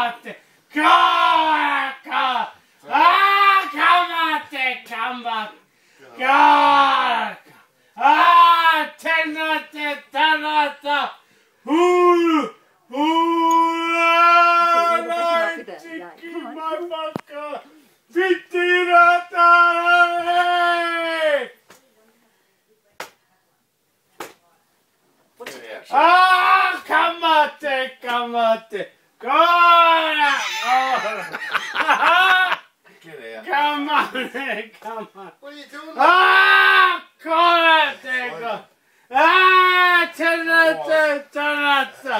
kamate, ka, kamate, kamba, ka, tenate, tanata, hulu, chiki, motherfucker, fitirata. Kamate, kamate, kora, Get out. kamate, kamate. What are you doing? Kora, tanata, tanata,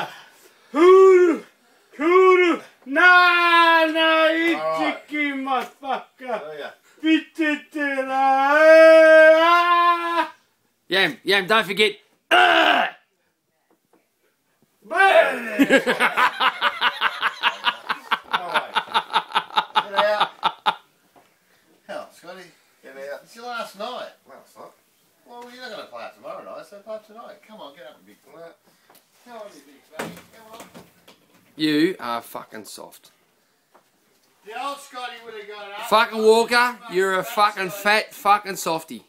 hulu, na, ichiki, motherfucker, pititira. Yam, don't forget. Get out. Hell, Scotty, get out. It's your last night. Well, it's not. Well, you're not going to play it tomorrow night, so play it tonight. Come on, get up and big boy. Come on, you big baby. Come on. You are fucking soft. The old Scotty would have got up. Fucking Walker, you're a fucking fat fucking softie.